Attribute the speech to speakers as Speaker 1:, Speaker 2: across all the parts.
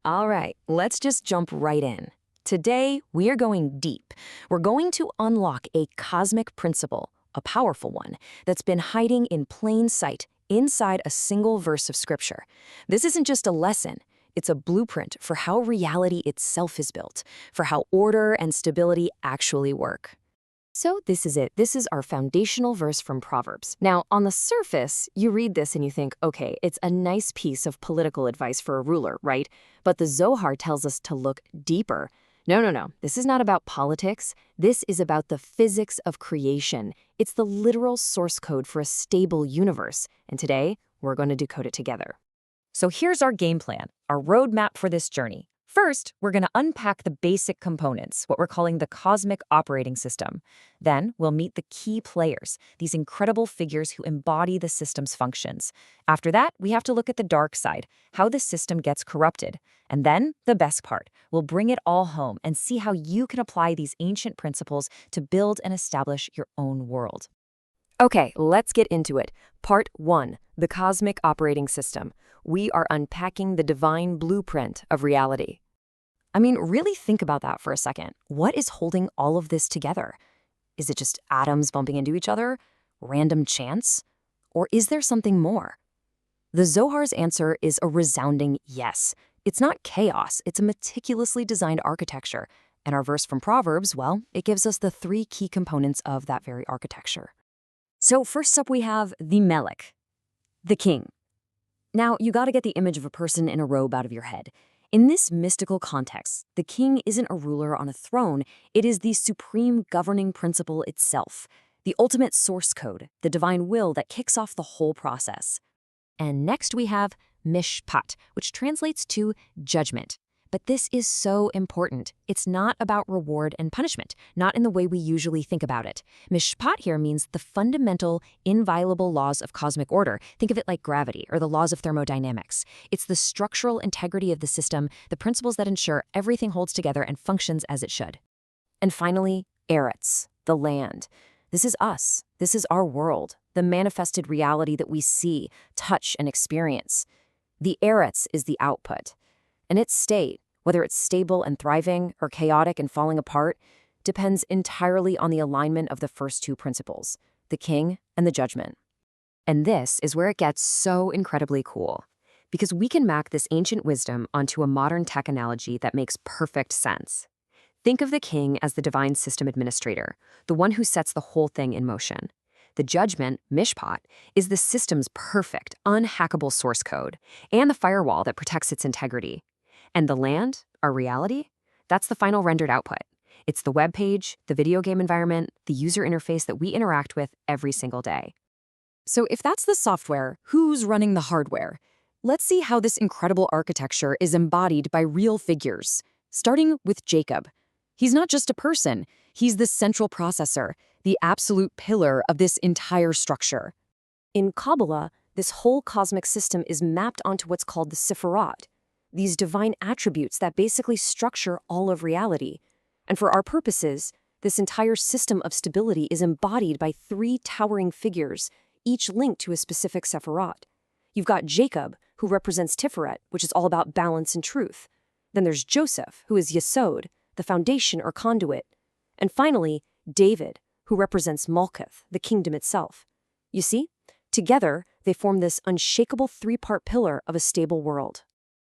Speaker 1: All right, let's just jump right in. Today, we are going deep. We're going to unlock a cosmic principle, a powerful one, that's been hiding in plain sight inside a single verse of scripture. This isn't just a lesson, it's a blueprint for how reality itself is built, for how order and stability actually work. So this is it. This is our foundational verse from Proverbs. Now, on the surface, you read this and you think, okay, it's a nice piece of political advice for a ruler, right? But the Zohar tells us to look deeper. No. This is not about politics. This is about the physics of creation. It's the literal source code for a stable universe. And today, we're going to decode it together.
Speaker 2: So here's our game plan, our roadmap for this journey. First, we're going to unpack the basic components, what we're calling the cosmic operating system. Then, we'll meet the key players, these incredible figures who embody the system's functions. After that, we have to look at the dark side, how the system gets corrupted. And then, the best part, we'll bring it all home and see how you can apply these ancient principles to build and establish your own world.
Speaker 1: Okay, let's get into it. Part 1, the cosmic operating system. We are unpacking the divine blueprint of reality. I mean, really think about that for a second. What is holding all of this together? Is it just atoms bumping into each other? Random chance? Or is there something more? The Zohar's answer is a resounding yes. It's not chaos, it's a meticulously designed architecture. And our verse from Proverbs, well, it gives us the 3 key components of that very architecture. So first up we have the Melech, the king. Now, you gotta get the image of a person in a robe out of your head. In this mystical context, the king isn't a ruler on a throne, it is the supreme governing principle itself, the ultimate source code, the divine will that kicks off the whole process. And next we have mishpat, which translates to judgment. But this is so important. It's not about reward and punishment, not in the way we usually think about it. Mishpat here means the fundamental, inviolable laws of cosmic order. Think of it like gravity or the laws of thermodynamics. It's the structural integrity of the system, the principles that ensure everything holds together and functions as it should. And finally, Eretz, the land. This is us. This is our world, the manifested reality that we see, touch, and experience. The Eretz is the output. And its state, whether it's stable and thriving or chaotic and falling apart, depends entirely on the alignment of the first 2 principles, the king and the judgment. And this is where it gets so incredibly cool, because we can map this ancient wisdom onto a modern tech analogy that makes perfect sense. Think of the king as the divine system administrator, the one who sets the whole thing in motion. The judgment, mishpat, is the system's perfect, unhackable source code and the firewall that protects its integrity. And the land, our reality, that's the final rendered output. It's the web page, the video game environment, the user interface that we interact with every single day. So if that's the software, who's running the hardware? Let's see how this incredible architecture is embodied by real figures, starting with Jacob. He's not just a person, he's the central processor, the absolute pillar of this entire structure. In Kabbalah, this whole cosmic system is mapped onto what's called the Sephiroth, these divine attributes that basically structure all of reality. And for our purposes, this entire system of stability is embodied by 3 towering figures, each linked to a specific Sephiroth. You've got Jacob, who represents Tiferet, which is all about balance and truth. Then there's Joseph, who is Yesod, the foundation or conduit. And finally, David, who represents Malkuth, the kingdom itself. You see, together, they form this unshakable 3-part pillar of a stable world.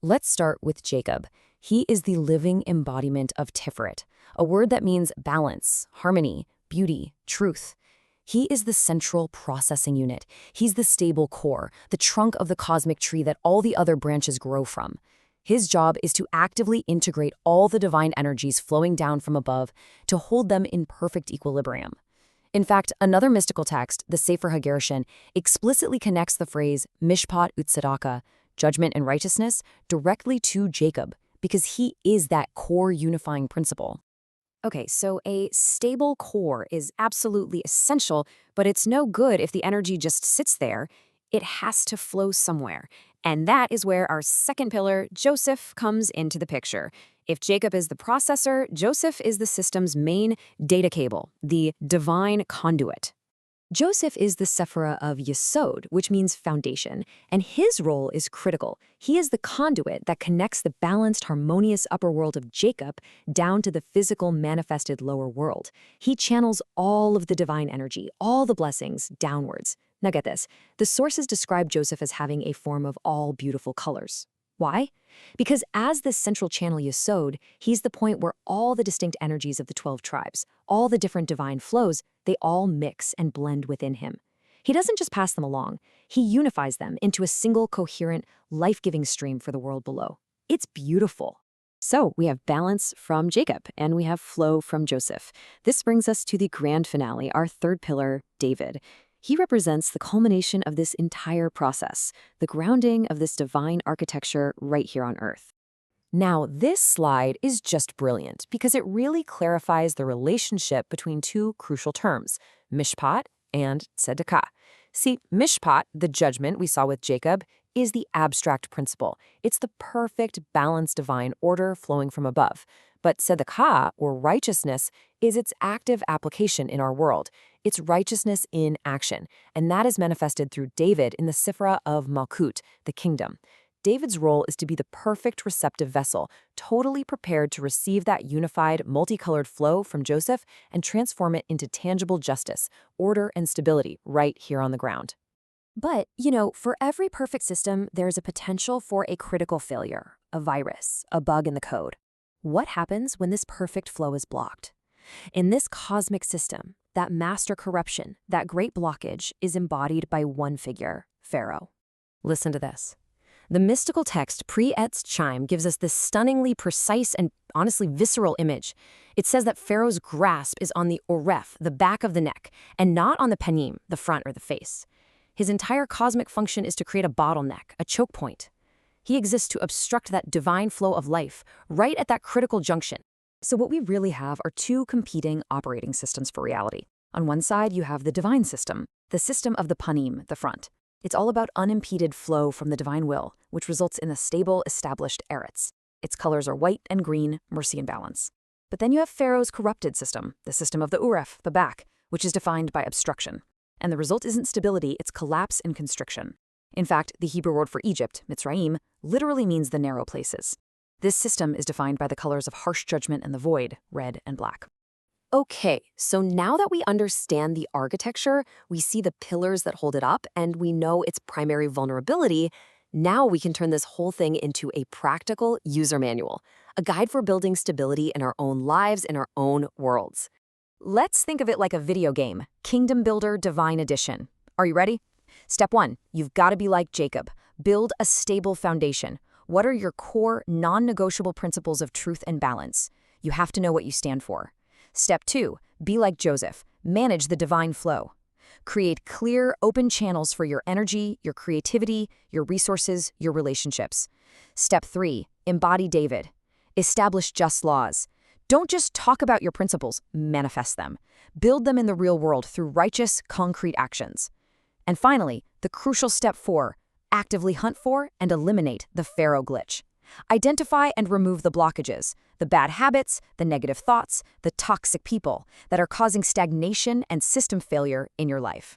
Speaker 1: Let's start with Jacob. He is the living embodiment of Tiferet, a word that means balance, harmony, beauty, truth. He is the central processing unit. He's the stable core, the trunk of the cosmic tree that all the other branches grow from. His job is to actively integrate all the divine energies flowing down from above to hold them in perfect equilibrium. In fact, another mystical text, the Sefer HaGershin, explicitly connects the phrase mishpat u'tzedakah, judgment and righteousness, directly to Jacob, because he is that core unifying principle. Okay, so a stable core is absolutely essential, but it's no good if the energy just sits there. It has to flow somewhere. And that is where our second pillar, Joseph, comes into the picture. If Jacob is the processor, Joseph is the system's main data cable, the divine conduit. Joseph is the Sephirah of Yesod, which means foundation, and his role is critical. He is the conduit that connects the balanced, harmonious upper world of Jacob down to the physical, manifested lower world. He channels all of the divine energy, all the blessings, downwards. Now get this, the sources describe Joseph as having a form of all beautiful colors. Why? Because as this central channel Yesod, he's the point where all the distinct energies of the 12 tribes, all the different divine flows, they all mix and blend within him. He doesn't just pass them along, he unifies them into a single coherent, life-giving stream for the world below. It's beautiful. So we have balance from Jacob, and we have flow from Joseph. This brings us to the grand finale, our third pillar, David. He represents the culmination of this entire process, the grounding of this divine architecture right here on Earth. Now, this slide is just brilliant because it really clarifies the relationship between two crucial terms, mishpat and tzedakah. See, mishpat, the judgment we saw with Jacob, is the abstract principle. It's the perfect, balanced divine order flowing from above. But tzedakah, or righteousness, is its active application in our world. It's righteousness in action, and that is manifested through David in the Sephirah of Malkut, the kingdom. David's role is to be the perfect receptive vessel, totally prepared to receive that unified, multicolored flow from Joseph and transform it into tangible justice, order, and stability right here on the ground. But, for every perfect system, there's a potential for a critical failure, a virus, a bug in the code. What happens when this perfect flow is blocked? In this cosmic system, that master corruption, that great blockage, is embodied by one figure, Pharaoh. Listen to this. The mystical text Pre-Etz Chaim gives us this stunningly precise and honestly visceral image. It says that Pharaoh's grasp is on the oref, the back of the neck, and not on the panim, the front or the face. His entire cosmic function is to create a bottleneck, a choke point. He exists to obstruct that divine flow of life, right at that critical junction. So what we really have are two competing operating systems for reality. On one side, you have the divine system, the system of the panim, the front. It's all about unimpeded flow from the divine will, which results in a stable, established eretz. Its colors are white and green, mercy and balance. But then you have Pharaoh's corrupted system, the system of the uref, the back, which is defined by obstruction. And the result isn't stability, it's collapse and constriction. In fact, the Hebrew word for Egypt, Mitzrayim, literally means the narrow places. This system is defined by the colors of harsh judgment and the void, red and black. Okay, so now that we understand the architecture, we see the pillars that hold it up, and we know its primary vulnerability, now we can turn this whole thing into a practical user manual, a guide for building stability in our own lives, in our own worlds. Let's think of it like a video game, Kingdom Builder Divine Edition. Are you ready? Step 1, you've got to be like Jacob. Build a stable foundation. What are your core, non-negotiable principles of truth and balance? You have to know what you stand for. Step 2, be like Joseph. Manage the divine flow. Create clear, open channels for your energy, your creativity, your resources, your relationships. Step 3, embody David. Establish just laws. Don't just talk about your principles, manifest them. Build them in the real world through righteous, concrete actions. And finally, the crucial step 4, actively hunt for and eliminate the Pharaoh glitch. Identify and remove the blockages, the bad habits, the negative thoughts, the toxic people that are causing stagnation and system failure in your life.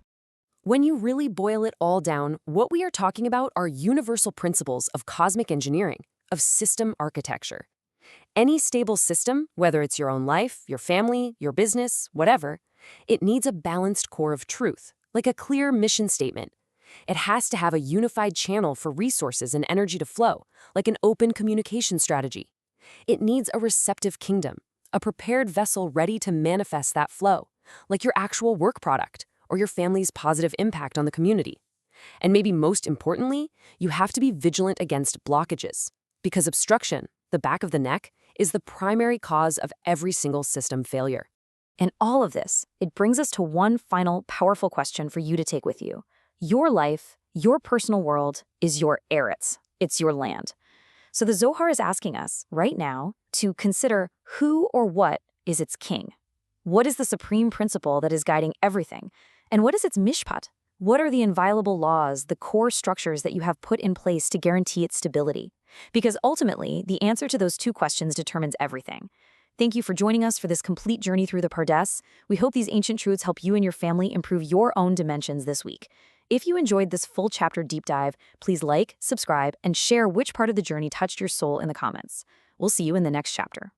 Speaker 1: When you really boil it all down, what we are talking about are universal principles of cosmic engineering, of system architecture. Any stable system, whether it's your own life, your family, your business, whatever, it needs a balanced core of truth, like a clear mission statement. It has to have a unified channel for resources and energy to flow, like an open communication strategy. It needs a receptive kingdom, a prepared vessel ready to manifest that flow, like your actual work product or your family's positive impact on the community. And maybe most importantly, you have to be vigilant against blockages, because obstruction, the back of the neck, is the primary cause of every single system failure. And all of this, it brings us to one final powerful question for you to take with you. Your life, your personal world, is your eretz. It's your land. So the Zohar is asking us, right now, to consider who or what is its king. What is the supreme principle that is guiding everything? And what is its mishpat? What are the inviolable laws, the core structures that you have put in place to guarantee its stability? Because ultimately, the answer to those two questions determines everything.
Speaker 2: Thank you for joining us for this complete journey through the Pardes. We hope these ancient truths help you and your family improve your own dimensions this week. If you enjoyed this full chapter deep dive, please like, subscribe, and share which part of the journey touched your soul in the comments. We'll see you in the next chapter.